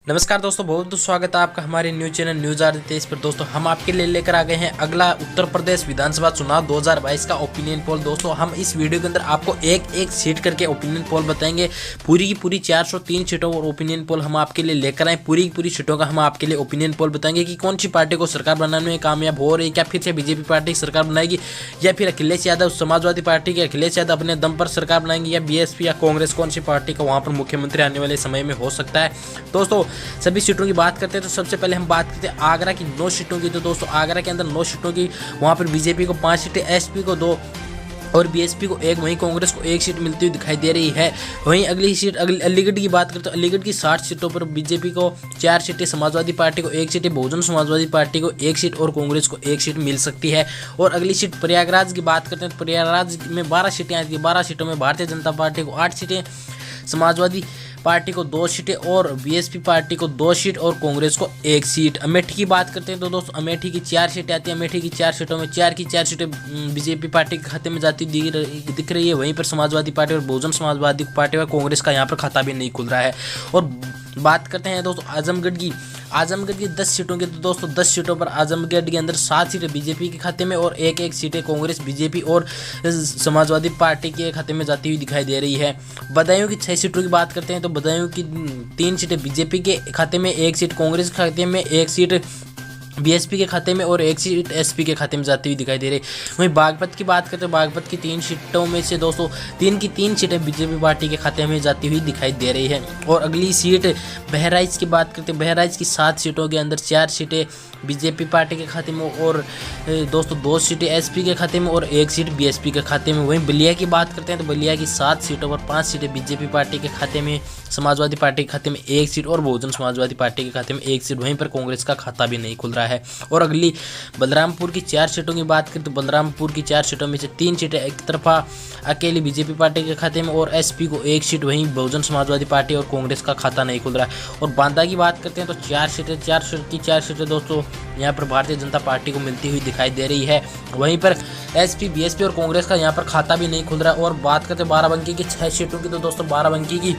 नमस्कार दोस्तों, बहुत बहुत स्वागत है आपका हमारे न्यूज चैनल न्यूज आर23 पर। दोस्तों हम आपके लिए लेकर आ गए हैं अगला उत्तर प्रदेश विधानसभा चुनाव 2022 का ओपिनियन पोल। दोस्तों हम इस वीडियो के अंदर आपको एक एक सीट करके ओपिनियन पोल बताएंगे। पूरी की पूरी 403 सीटों और ओपिनियन पोल हम आपके लिए लेकर आए। पूरी की पूरी सीटों का हम आपके लिए ओपिनियन पोल बताएंगे कि कौन सी पार्टी को सरकार बनाने में कामयाब हो रही है। क्या फिर से बीजेपी पार्टी सरकार बनाएगी या फिर अखिलेश यादव समाजवादी पार्टी के अखिलेश यादव अपने दम पर सरकार बनाएंगे, या बीएसपी या कांग्रेस कौन सी पार्टी का वहां पर मुख्यमंत्री आने वाले समय में हो सकता है। दोस्तों सभी सीटों की बात करते हैं तो सबसे पहले हम बात करते हैं आगरा की 9 सीटों की। तो दोस्तों आगरा के अंदर 9 सीटों की, वहां पर बीजेपी को 5 सीटें, एसपी को 2 और बीएसपी को 1, वहीं कांग्रेस को 1 सीट मिलती हुई दिखाई दे रही है। वहीं अगली सीट अलीगढ़ की बात करते हैं तो अलीगढ़ की 60 सीटों पर बीजेपी को 4 सीटें, समाजवादी पार्टी को 1 सीट, बहुजन समाजवादी पार्टी को 1 सीट और कांग्रेस को 1 सीट मिल सकती है। और अगली सीट प्रयागराज की बात करते हैं तो प्रयागराज में 12 सीटें आती है। 12 सीटों में भारतीय जनता पार्टी को 8 सीटें, समाजवादी पार्टी को 2 सीटें और बीएसपी पार्टी को 2 सीट और कांग्रेस को 1 सीट। अमेठी की बात करते हैं तो दोस्तों अमेठी की 4 सीटें आती है। अमेठी की 4 सीटों में 4 की 4 सीटें बीजेपी पार्टी के खाते में जाती दिख रही है। वहीं पर समाजवादी पार्टी और बहुजन समाजवादी पार्टी और कांग्रेस का यहाँ पर खाता भी नहीं खुल रहा है। और बात करते हैं दोस्तों आजमगढ़ की 10 सीटों की। तो दोस्तों 10 सीटों पर आजमगढ़ के अंदर 7 सीटें बीजेपी के खाते में और 1-1 सीटें कांग्रेस, बीजेपी और समाजवादी पार्टी के खाते में जाती हुई दिखाई दे रही है। बदायूं की 6 सीटों की बात करते हैं तो बदायूं की 3 सीटें बीजेपी के खाते में, 1 सीट कांग्रेस के खाते में, 1 सीट बीएसपी के खाते में और 1 सीट एसपी के खाते में जाती हुई दिखाई दे रही है। वहीं बागपत की बात करते हैं, बागपत की 3 सीटों में से दोस्तों 3 की 3 सीटें बीजेपी पार्टी के खाते में जाती हुई दिखाई दे रही है। और अगली सीट बहराइच की बात करते हैं, बहराइच की 7 सीटों के अंदर 4 सीटें बीजेपी पार्टी के खाते में और दोस्तों 2 सीटें एसपी के खाते में और 1 सीट बीएसपी के खाते में। वहीं बलिया की बात करते हैं तो बलिया की 7 सीटों पर 5 सीटें बीजेपी पार्टी के खाते में, समाजवादी पार्टी के खाते में 1 सीट और बहुजन समाजवादी पार्टी के खाते में 1 सीट। वहीं पर कांग्रेस का खाता भी नहीं खुल रहा है। और अगली बलरामपुर की 4 सीटों की बात करें तो बलरामपुर की 4 सीटों में से 3 सीटें एक तरफा अकेली बीजेपी पार्टी के खाते में और एसपी को 1 सीट, वहीं बहुजन समाजवादी पार्टी और कांग्रेस का खाता नहीं खुल रहा है। और बांदा की बात करते हैं तो 4 सीटें दोस्तों यहाँ पर भारतीय जनता पार्टी को मिलती हुई दिखाई दे रही है। वहीं पर एसपी, बीएसपी और कांग्रेस का यहाँ पर खाता भी नहीं खुल रहा है। और बात करते हैं बाराबंकी की 6 सीटों की। तो दोस्तों बाराबंकी की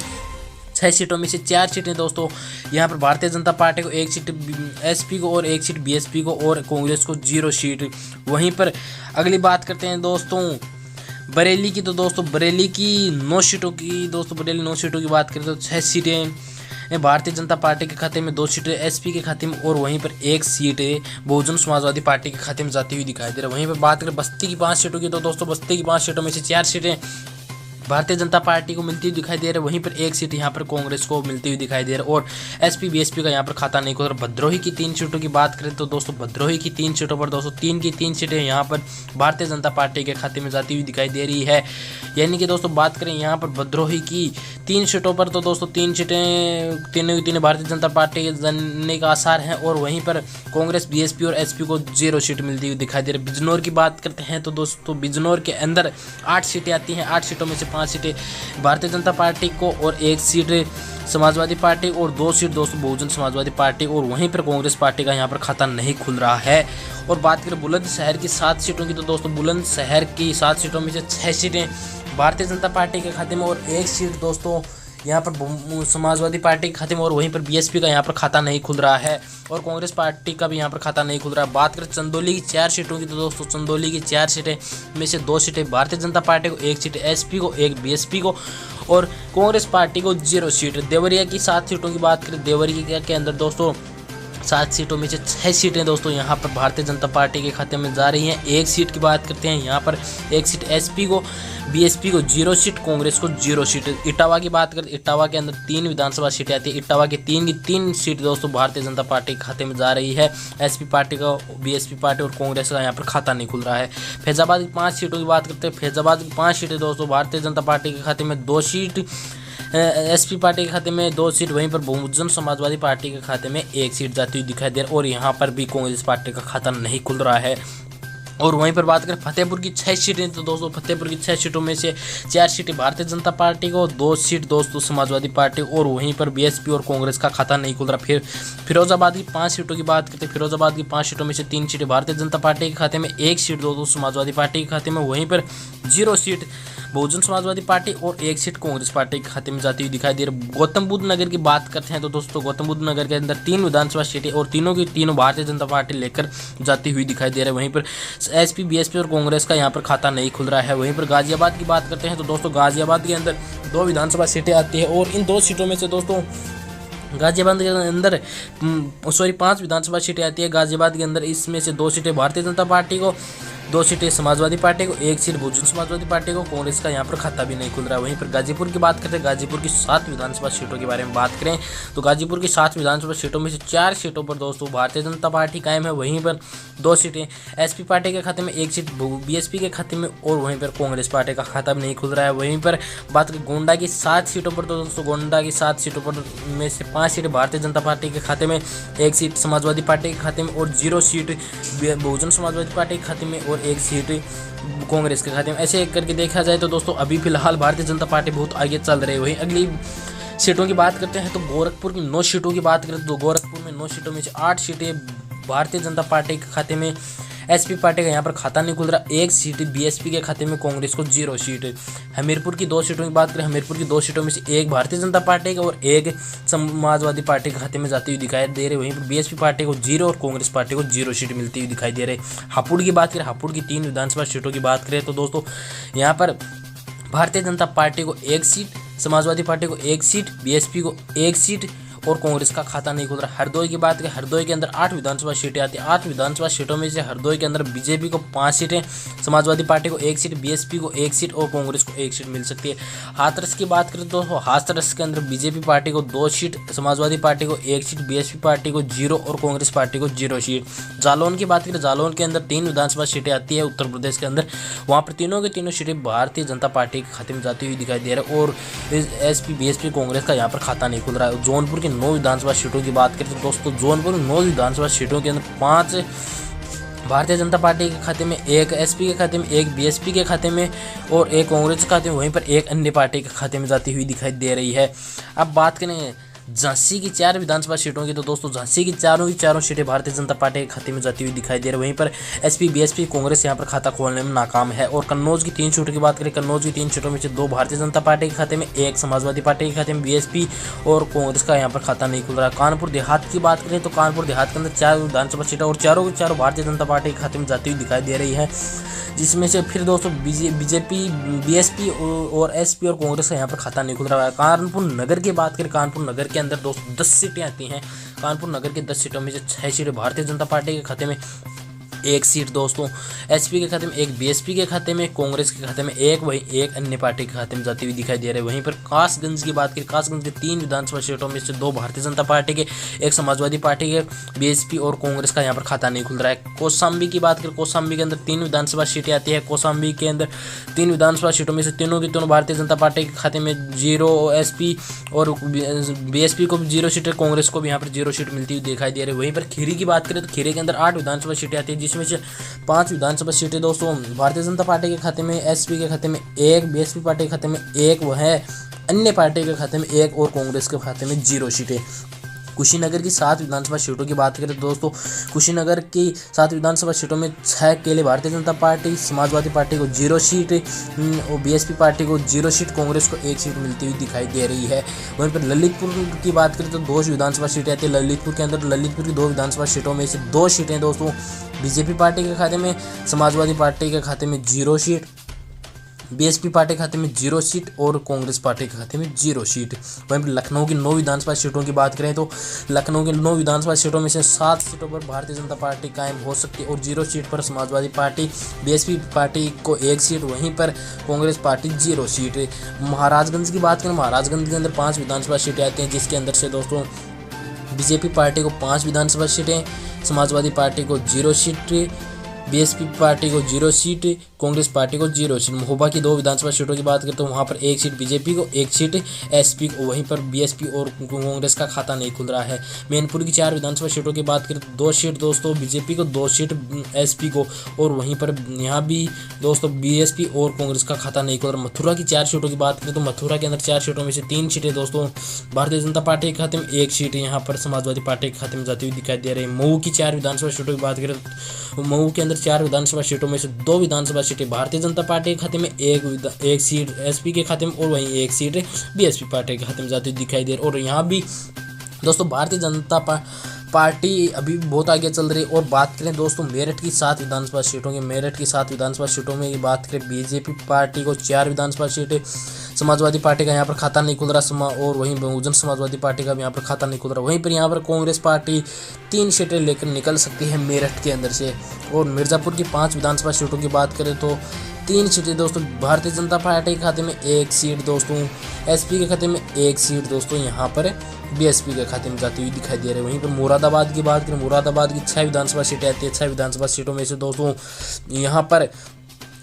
6 सीटों में से 4 सीटें दोस्तों यहाँ पर भारतीय जनता पार्टी को 1 सीट, एसपी को और 1 सीट बीएसपी को और कांग्रेस को 0 सीट। वहीं पर अगली बात करते हैं दोस्तों बरेली की। तो दोस्तों बरेली की 9 सीटों की, दोस्तों बरेली 9 सीटों की बात करें तो 6 सीटें भारतीय जनता पार्टी के खाते में, 2 सीटें एसपी के खाते में और वहीं पर 1 सीट बहुजन समाजवादी पार्टी के खाते में जाती हुई दिखाई दे रही है। वहीं पर बात करें बस्ती की 5 सीटों की। तो दोस्तों बस्ती की 5 सीटों में से 4 सीटें भारतीय जनता पार्टी को मिलती हुई दिखाई दे रही है। वहीं पर 1 सीट यहाँ पर कांग्रेस को मिलती हुई दिखाई दे रही है और एसपी बीएसपी का यहाँ पर खाता नहीं खुल रहा। भद्रोही की 3 सीटों की बात करें तो दोस्तों भद्रोही की 3 सीटों पर दोस्तों 3 की 3 सीटें यहाँ पर भारतीय जनता पार्टी के खाते में जाती हुई दिखाई दे रही है। यानी कि दोस्तों बात करें यहाँ पर भद्रोही की 3 सीटों पर तो दोस्तों 3 सीटें तीनों की तीनों भारतीय जनता पार्टी के जाने का आसार है। और वहीं पर कांग्रेस, बीएसपी और एसपी को 0 सीट मिलती हुई दिखाई दे रही है। बिजनौर की बात करते हैं तो दोस्तों बिजनौर के अंदर 8 सीटें आती हैं। 8 सीटों में से 5 सीटें भारतीय जनता पार्टी को और 1 सीट समाजवादी पार्टी और 2 सीट दोस्तों बहुजन समाजवादी पार्टी। और वहीं पर कांग्रेस पार्टी का यहाँ पर खाता नहीं खुल रहा है। और बात करें बुलंदशहर की 7 सीटों की। तो दोस्तों बुलंदशहर की 7 सीटों में से 6 सीटें भारतीय जनता पार्टी के खाते में और 1 सीट दोस्तों यहाँ पर समाजवादी पार्टी के खाते में और वहीं पर बीएसपी का यहाँ पर खाता नहीं खुल रहा है और कांग्रेस पार्टी का भी यहाँ पर खाता नहीं खुल रहा है। बात करें चंदौली की 4 सीटों की। तो दोस्तों चंदौली की 4 सीटें में से 2 सीटें भारतीय जनता पार्टी को, 1 सीट एसपी को, 1 बीएसपी को और कांग्रेस पार्टी को 0 सीट। देवरिया की 7 सीटों की बात करें, देवरिया के अंदर दोस्तों 7 सीटों में से 6 सीटें दोस्तों यहाँ पर भारतीय जनता पार्टी के खाते में जा रही हैं। 1 सीट की बात करते हैं यहाँ पर 1 सीट एसपी को, बीएसपी को 0 सीट, कांग्रेस को 0 सीट। इटावा की बात करते इटावा के अंदर 3 विधानसभा सीटें आती है। इटावा की 3 सीट दोस्तों भारतीय जनता पार्टी के खाते में जा रही है। एसपी पार्टी का, बीएसपी पार्टी और कांग्रेस का यहाँ पर खाता नहीं खुल रहा है। फैजाबाद की 5 सीटों की बात करते हैं। फैजाबाद की 5 सीटें दोस्तों भारतीय जनता पार्टी के खाते में, 2 सीट एसपी पार्टी के खाते में, 2 सीट, वहीं पर बहुजन समाजवादी पार्टी के खाते में 1 सीट जाती हुई दिखाई दे रही है। और यहाँ पर भी कांग्रेस पार्टी का खाता नहीं खुल रहा है। और वहीं पर बात करें फतेहपुर की 6 सीटें, तो दोस्तों फतेहपुर की 6 सीटों में से 4 सीटें भारतीय जनता पार्टी को, 2 सीट दोस्तों समाजवादी पार्टी, और वहीं पर बीएसपी और कांग्रेस का खाता नहीं खुल रहा। फिर फिरोजाबाद की 5 सीटों की बात करते हैं, फिरोजाबाद की 5 सीटों में से 3 सीटें भारतीय जनता पार्टी के खाते में, 1 सीट दोस्तों समाजवादी पार्टी के खाते में, वहीं पर 0 सीट बहुजन समाजवादी पार्टी और 1 सीट कांग्रेस पार्टी के खाते में जाती हुई दिखाई दे रही। गौतम बुद्ध नगर की बात करते हैं तो दोस्तों गौतम बुद्ध नगर के अंदर 3 विधानसभा सीटें और तीनों की तीनों भारतीय जनता पार्टी लेकर जाती हुई दिखाई दे रही है। वहीं पर एसपी, बीएसपी और कांग्रेस का यहाँ पर खाता नहीं खुल रहा है। वहीं पर गाजियाबाद की बात करते हैं तो दोस्तों गाजियाबाद के अंदर 2 विधानसभा सीटें आती है और इन 2 सीटों में से दोस्तों गाजियाबाद के अंदर 5 विधानसभा सीटें आती है गाजियाबाद के अंदर। इसमें से 2 सीटें भारतीय जनता पार्टी को, 2 सीटें समाजवादी पार्टी को, 1 सीट बहुजन समाजवादी पार्टी को। कांग्रेस का यहाँ पर खाता भी नहीं खुल रहा है। वहीं पर गाजीपुर की बात करते हैं, गाजीपुर की 7 विधानसभा सीटों के बारे में बात करें तो गाजीपुर की 7 विधानसभा सीटों में से 4 सीटों पर दोस्तों भारतीय जनता पार्टी कायम है। वहीं पर 2 सीटें एसपी पार्टी के खाते में, 1 सीट बीएसपी के खाते में, और वहीं पर कांग्रेस पार्टी का खाता भी नहीं खुल रहा है। वहीं पर बात करें गोंडा की 7 सीटों पर तो दोस्तों गोंडा की 7 सीटों पर में से 5 सीटें भारतीय जनता पार्टी के खाते में, 1 सीट समाजवादी पार्टी के खाते में, और 0 सीट बहुजन समाजवादी पार्टी के खाते में, और 1 सीट कांग्रेस के खाते में। ऐसे करके देखा जाए तो दोस्तों अभी फिलहाल भारतीय जनता पार्टी बहुत आगे चल रही है। वहीं अगली सीटों की बात करते हैं तो गोरखपुर की 9 सीटों की बात करें तो गोरखपुर में 9 सीटों में से 8 सीटें भारतीय जनता पार्टी के खाते में, एसपी पार्टी का यहाँ पर खाता नहीं खुल रहा, 1 सीट बीएसपी के खाते में, कांग्रेस को 0 सीट। हमीरपुर की 2 सीटों की बात करें, हमीरपुर की 2 सीटों में से 1 भारतीय जनता पार्टी का और 1 समाजवादी पार्टी के खाते में जाती हुई दिखाई दे रही। वहीं पर बीएसपी पार्टी को 0 और कांग्रेस पार्टी को 0 सीट मिलती हुई दिखाई दे रही। हापुड़ की बात करें, हापुड़ की 3 विधानसभा सीटों की बात करें तो दोस्तों यहाँ पर भारतीय जनता पार्टी को 1 सीट, समाजवादी पार्टी को 1 सीट, बीएसपी को 1 सीट और कांग्रेस का खाता नहीं खुल रहा। हरदोई की बात करें, हरदोई के अंदर 8 विधानसभा सीटें आती है। 8 विधानसभा सीटों में से हरदोई के अंदर बीजेपी को 5 सीटें, समाजवादी पार्टी को 1 सीट, बीएसपी को 1 सीट और कांग्रेस को 1 सीट मिल सकती है। हाथरस की बात करें तो हाथरस के अंदर बीजेपी पार्टी को 2 सीट, समाजवादी पार्टी को 1 सीट, बीएसपी पार्टी को 0 और कांग्रेस पार्टी को 0 सीट। जालौन की बात करें, जालौन के अंदर 3 विधानसभा सीटें आती है उत्तर प्रदेश के अंदर। वहाँ पर तीनों की तीनों सीटें भारतीय जनता पार्टी के खाते में जाती हुई दिखाई दे रही है और एसपी, बीएसपी, कांग्रेस का यहाँ पर खाता नहीं खुल रहा है। जौनपुर की 9 विधानसभा सीटों की बात करें तो दोस्तों जौनपुर में 9 विधानसभा सीटों के अंदर 5 भारतीय जनता पार्टी के खाते में, 1 एसपी के खाते में, 1 बीएसपी के खाते में और 1 कांग्रेस के खाते में, वहीं पर 1 अन्य पार्टी के खाते में जाती हुई दिखाई दे रही है। अब बात करें झांसी की 4 विधानसभा सीटों की तो दोस्तों झांसी की चारों सीटें भारतीय जनता पार्टी के खाते में जाती हुई दिखाई दे रही है। वहीं पर एसपी, बीएसपी, कांग्रेस यहाँ पर खाता खोलने में नाकाम है। और कन्नौज की 3 सीटों की बात करें, कन्नौज की 3 सीटों में से 2 भारतीय जनता पार्टी के खाते में, 1 समाजवादी पार्टी के खाते में, बीएसपी और कांग्रेस का यहाँ पर खाता नहीं खुल रहा है। कानपुर देहात की बात करें तो कानपुर देहात के अंदर 4 विधानसभा सीटें और चारों की चारों भारतीय जनता पार्टी के खाते में जाती हुई दिखाई दे रही है, जिसमें से फिर दोस्तों बीजेपी, बीएसपी और एसपी और कांग्रेस का यहाँ पर खाता नहीं खुल रहा है। कानपुर नगर की बात करें, कानपुर नगर के अंदर दोस्तों 10 सीटें आती हैं। कानपुर नगर के 10 सीटों में से 6 सीटें भारतीय जनता पार्टी के खाते में, 1 सीट दोस्तों एसपी के खाते में, 1 बीएसपी के खाते में, कांग्रेस के खाते में 1, वहीं 1 अन्य पार्टी के खाते में जाती हुई दिखाई दे रही है। वहीं पर कासगंज की बात करें, कासगंज के 3 विधानसभा सीटों में से 2 भारतीय जनता पार्टी के, 1 समाजवादी पार्टी के, बीएसपी और कांग्रेस का यहाँ पर खाता नहीं खुल रहा है। कौशाम्बी की बात करें, कौशाम्बी के अंदर 3 विधानसभा सीटें आती है। कौशाम्बी के अंदर 3 विधानसभा सीटों में से तीनों की तीनों भारतीय जनता पार्टी के खाते में 0 एसपी और बीएसपी को 0 सीटें, कांग्रेस को भी यहाँ पर 0 सीट मिलती हुई दिखाई दे रही है। वहीं पर खीरी की बात करें तो खीरी के अंदर 8 विधानसभा सीटें आती है, जिसमें से 5 विधानसभा सीटें दोस्तों भारतीय जनता पार्टी के खाते में, एसपी के खाते में 1, बीएसपी पार्टी के खाते में 1, वह है अन्य पार्टी के खाते में 1 और कांग्रेस के खाते में 0 सीटें। कुशीनगर की 7 विधानसभा सीटों की बात करें तो दोस्तों कुशीनगर की 7 विधानसभा सीटों में 6 के लिए भारतीय जनता पार्टी, समाजवादी पार्टी को 0 सीट और बीएसपी पार्टी को 0 सीट, कांग्रेस को 1 सीट मिलती हुई दिखाई दे रही है। वहीं पर ललितपुर की बात करें तो 2 विधानसभा सीटें आती है ललितपुर के अंदर। ललितपुर की 2 विधानसभा सीटों में से 2 सीटें दोस्तों बीजेपी पार्टी के खाते में, समाजवादी पार्टी के खाते में 0 सीट, बीएसपी पार्टी के खाते में 0 सीट और कांग्रेस पार्टी के खाते में 0 सीट। वहीं पर लखनऊ की 9 विधानसभा सीटों की बात करें तो लखनऊ की 9 विधानसभा सीटों में से 7 सीटों पर भारतीय जनता पार्टी कायम हो सकती है और 0 सीट पर समाजवादी पार्टी, बीएसपी पार्टी को 1 सीट, वहीं पर कांग्रेस पार्टी 0 सीट। महाराजगंज की बात करें, महाराजगंज के अंदर 5 विधानसभा सीटें आती हैं, जिसके अंदर से दोस्तों बीजेपी पार्टी को 5 विधानसभा सीटें, समाजवादी पार्टी को 0 सीट, बीएसपी पार्टी को 0 सीट, कांग्रेस पार्टी को 0 सीट। महोबा की 2 विधानसभा सीटों की बात करें तो वहाँ पर 1 सीट बीजेपी को, 1 सीट एसपी को। वहीं पर बीएसपी और कांग्रेस का खाता नहीं खुल रहा है। मैनपुर की 4 विधानसभा सीटों की बात करें तो 2 सीट दोस्तों बीजेपी को, 2 सीट एसपी को। और वहीं पर यहाँ भी दोस्तों बीएसपी और कांग्रेस का खाता नहीं खुल रहा। मथुरा की 4 सीटों की बात करें तो मथुरा के अंदर 4 सीटों में से 3 सीटें दोस्तों भारतीय जनता पार्टी के खाते में, 1 सीट यहाँ पर समाजवादी पार्टी के खाते में जाती हुई दिखाई दे रही है। मऊ की 4 विधानसभा सीटों की बात करें तो मऊ के अंदर 4 विधानसभा सीटों में से 2 विधानसभा सीटें भारतीय जनता पार्टी के खाते में, एक सीट एसपी के खाते में और वहीं 1 सीट बीएसपी पार्टी के खाते में जाती हुई दिखाई दे रही है। और यहाँ भी दोस्तों भारतीय जनता पार्टी अभी बहुत आगे चल रही है। और बात करें दोस्तों मेरठ की 7 विधानसभा सीटों की, मेरठ की 7 विधानसभा सीटों में बात करें बीजेपी पार्टी को 4 विधानसभा सीटें, समाजवादी पार्टी का यहाँ पर खाता नहीं खुल रहा और वहीं बहुजन समाजवादी पार्टी का भी यहाँ पर खाता नहीं खुल रहा। वहीं पर यहाँ पर कांग्रेस पार्टी 3 सीटें लेकर निकल सकती है मेरठ के अंदर से। और मिर्ज़ापुर की 5 विधानसभा सीटों की बात करें तो 3 सीटें दोस्तों भारतीय जनता पार्टी के खाते में, 1 सीट दोस्तों एसपी के खाते में, 1 सीट दोस्तों यहाँ पर बीएसपी के खाते में जाती हुई दिखाई दे रही है। वहीं पर मुरादाबाद की बात करें, मुरादाबाद की 6 विधानसभा सीटें आती है। 6 विधानसभा सीटों में से दोस्तों यहाँ पर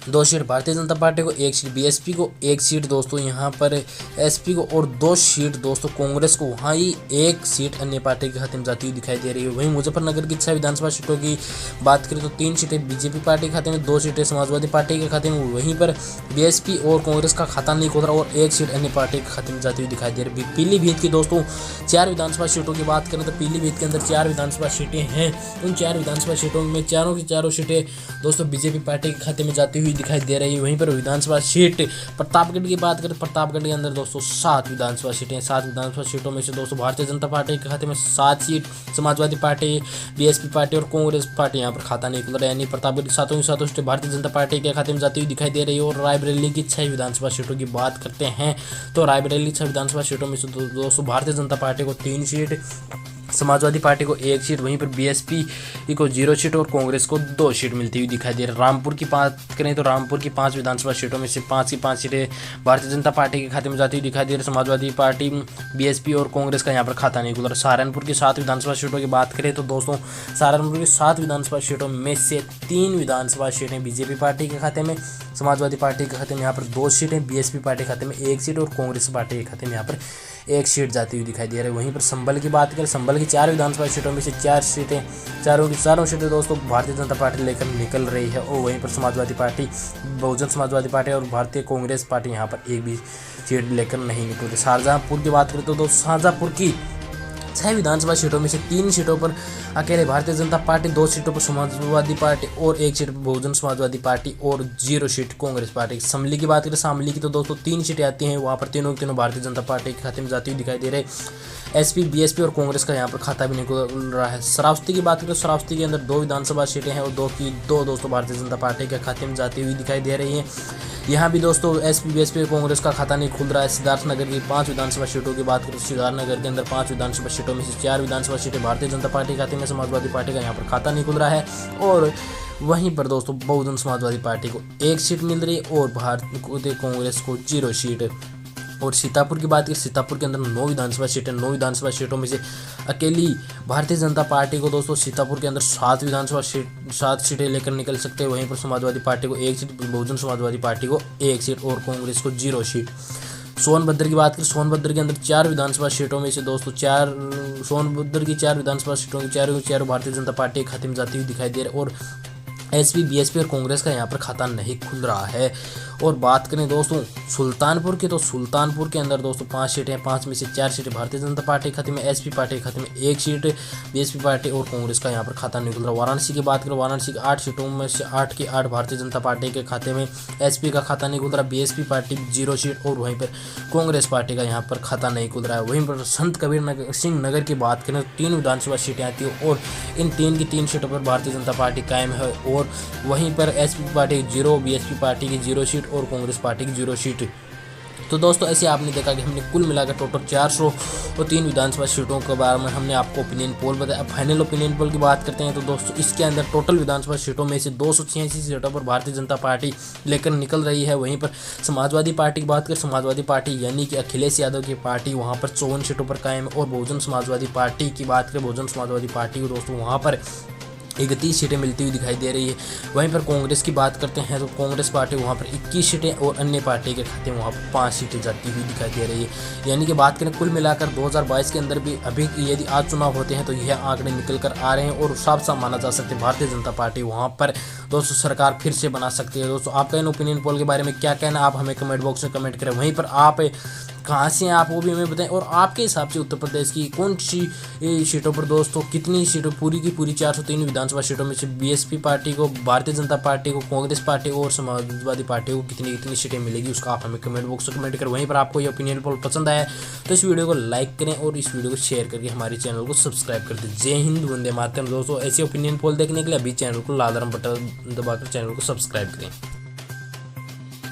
2 सीट भारतीय जनता पार्टी को, 1 सीट बीएसपी को, 1 सीट दोस्तों यहाँ पर एसपी को और 2 सीट दोस्तों कांग्रेस को। वहाँ ही 1 सीट अन्य पार्टी के खाते में जाती हुई दिखाई दे रही है। वहीं मुजफ्फरनगर की 6 विधानसभा सीटों की बात करें तो 3 सीटें बीजेपी पार्टी के खाते में, 2 सीटें समाजवादी पार्टी के खाते में। वहीं पर बीएसपी और कांग्रेस का खाता नहीं खुल रहा और 1 सीट अन्य पार्टी के खाते में जाती हुई दिखाई दे रही है। पीलीभीत की दोस्तों 4 विधानसभा सीटों की बात करें तो पीलीभीत के अंदर 4 विधानसभा सीटें हैं। उन 4 विधानसभा सीटों में चारों की चारों सीटें दोस्तों बीजेपी पार्टी के खाते में जाती हुई दिखाई दे रही है। वहीं पर विधानसभा सीट प्रतापगढ़ की बात करें, प्रतापगढ़ के अंदर दोस्तों 7 विधानसभा सीटें, 7 विधानसभा सीटों में से दोस्तों भारतीय जनता पार्टी के खाते में 7 seat, Samajwadi party, BSP party और कांग्रेस पार्टी यहाँ पर खाता नहीं खुल रहा है। यानी प्रतापगढ़ की 7 सीटें भारतीय जनता पार्टी के खाते में जाती हुई दिखाई दे रही है। और रायबरेली की 6 विधानसभा सीटों की बात करते हैं तो रायबरेली 6 विधानसभा सीटों में से दोस्तों भारतीय जनता पार्टी को 3 सीट, समाजवादी पार्टी को 1 सीट, वहीं पर बीएसपी को 0 सीट और कांग्रेस को 2 सीट मिलती हुई दिखाई दे रही है। रामपुर की बात करें तो रामपुर की 5 विधानसभा सीटों में से 5 की 5 सीटें भारतीय जनता पार्टी के खाते में जाती हुई दिखाई दे रही है। समाजवादी पार्टी, बीएसपी और कांग्रेस का यहाँ पर खाता नहीं खुल रहा। सहारनपुर की 7 विधानसभा सीटों की बात करें तो दोस्तों सहारनपुर की 7 विधानसभा सीटों में से 3 विधानसभा सीटें बीजेपी पार्टी के खाते में, समाजवादी पार्टी के खाते में यहाँ पर 2 सीटें, बीएसपी पार्टी के खाते में 1 सीट और कांग्रेस पार्टी के खाते में यहाँ पर 1 सीट जाती हुई दिखाई दे रही है। वहीं पर संभल की बात करें, संभल की 4 विधानसभा सीटों में से 4 सीटें, चारों की चारों सीटें दोस्तों भारतीय जनता पार्टी लेकर निकल रही है। और वहीं पर समाजवादी पार्टी, बहुजन समाजवादी पार्टी और भारतीय कांग्रेस पार्टी यहाँ पर एक भी सीट लेकर नहीं निकल रही। शाहजहाँपुर की बात करें तो दोस्तों शाहजहाँपुर की 6 विधानसभा सीटों में से 3 सीटों पर अकेले भारतीय जनता पार्टी, 2 सीटों पर समाजवादी पार्टी और 1 सीट पर बहुजन समाजवादी पार्टी और 0 सीट कांग्रेस पार्टी। शामली की बात करें, शामली की तो दोस्तों 3 सीटें आती हैं, वहाँ पर तीनों भारतीय जनता पार्टी के खाते में जाती हुई दिखाई दे रही है। एसपी, बीएसपी और कांग्रेस का यहाँ पर खाता भी नहीं खुल रहा है। श्रावस्ती की बात करें तो श्रावस्ती के अंदर 2 विधानसभा सीटें हैं और 2 दोस्तों भारतीय जनता पार्टी के खाते में जाती हुई दिखाई दे रही हैं। यहाँ भी दोस्तों एसपी, बीएसपी और कांग्रेस का खाता नहीं खुल रहा है। सिद्धार्थनगर की 5 विधानसभा सीटों की बात करें तो सिद्धार्थनगर के अंदर 5 विधानसभा सीटों में से 4 विधानसभा सीटें भारतीय जनता पार्टी के खाते में, समाजवादी पार्टी का यहाँ पर खाता नहीं खुल रहा है। और वहीं पर दोस्तों बहुजन समाजवादी पार्टी को 1 सीट मिल रही है और भारतीय कांग्रेस को 0 सीट। और सीतापुर की बात करें, सीतापुर के अंदर 9 विधानसभा सीटें, 9 विधानसभा सीटों में से अकेली भारतीय जनता पार्टी को दोस्तों सीतापुर के अंदर 7 सीटें लेकर निकल सकते हैं। वहीं पर समाजवादी पार्टी को 1 सीट, बहुजन समाजवादी पार्टी को 1 सीट और कांग्रेस को 0 सीट। सोनभद्र की बात करें, सोनभद्र के अंदर 4 विधानसभा सीटों में से दोस्तों सोनभद्र की 4 विधानसभा सीटों की चारों भारतीय जनता पार्टी के खाते में जाती हुई दिखाई दे रही है। और एसपी, बीएसपी और कांग्रेस का यहाँ पर खाता नहीं खुल रहा है। और बात करें दोस्तों सुल्तानपुर की तो सुल्तानपुर के अंदर दोस्तों 5 सीटें, 5 में से 4 सीटें भारतीय जनता पार्टी के खाते में, एसपी पार्टी के खाते में 1 सीट, बीएसपी पार्टी और कांग्रेस का यहाँ पर खाता नहीं खुल रहा। वाराणसी की बात करें, वाराणसी की 8 सीटों में से 8 की 8 भारतीय जनता पार्टी के खाते में, एसपी का खाता नहीं खुल रहा, बीएसपी पार्टी 0 सीट और वहीं पर कांग्रेस पार्टी का यहाँ पर खाता नहीं खुल रहा है। वहीं पर संत कबीर सिंह नगर की बात करें तो 3 विधानसभा सीटें आती है और इन 3 की 3 सीटों पर भारतीय जनता पार्टी कायम है। और वहीं पर एसपी पार्टी 0, बीएसपी पार्टी की 0 सीट और कांग्रेस पार्टी की 0 सीट। तो दोस्तों ऐसे आपने देखा कि हमने कुल मिलाकर टोटल 403 विधानसभा सीटों के बारे में हमने आपको ओपिनियन पोल बताया। अब फाइनल ओपिनियन पोल की बात करते हैं तो दोस्तों इसके अंदर टोटल विधानसभा सीटों में से 286 सीटों पर भारतीय जनता पार्टी लेकर निकल रही है। वहीं पर समाजवादी पार्टी की बात करें, समाजवादी पार्टी यानी कि अखिलेश यादव की पार्टी वहाँ पर 54 सीटों पर कायम है। और बहुजन समाजवादी पार्टी की बात करें, बहुजन समाजवादी पार्टी को दोस्तों वहाँ पर 31 सीटें मिलती हुई दिखाई दे रही है। वहीं पर कांग्रेस की बात करते हैं तो कांग्रेस पार्टी वहां पर 21 सीटें और अन्य पार्टी के खाते में वहां पर 5 सीटें जाती हुई दिखाई दे रही है। यानी कि बात करें कुल मिलाकर 2022 के अंदर भी अभी यदि आज चुनाव होते हैं तो यह आंकड़े निकल कर आ रहे हैं और साफ साफ माना जा सकता है भारतीय जनता पार्टी वहां पर दोस्तों सरकार फिर से बना सकती है। दोस्तों आपका इन ओपिनियन पोल के बारे में क्या कहना, आप हमें कमेंट बॉक्स में कमेंट करें। वहीं पर आप कहाँ से हैं आप वो भी हमें बताएं, और आपके हिसाब से उत्तर प्रदेश की कौन सी सीटों पर दोस्तों कितनी सीटों पूरी की पूरी 403 विधानसभा सीटों में से बीएसपी पार्टी को, भारतीय जनता पार्टी को, कांग्रेस पार्टी और समाजवादी पार्टी को कितनी कितनी सीटें मिलेगी उसका आप हमें कमेंट बॉक्स में कमेंट करें। वहीं पर आपको ये ओपिनियन पोल पसंद आया तो इस वीडियो को लाइक करें और इस वीडियो को शेयर करके हमारे चैनल को सब्सक्राइब कर दें। जय हिंद, वंदे मातरम। दोस्तों ऐसे ओपिनियन पोल देखने के लिए अभी चैनल को लाल रंग बटन दबाकर चैनल को सब्सक्राइब करें।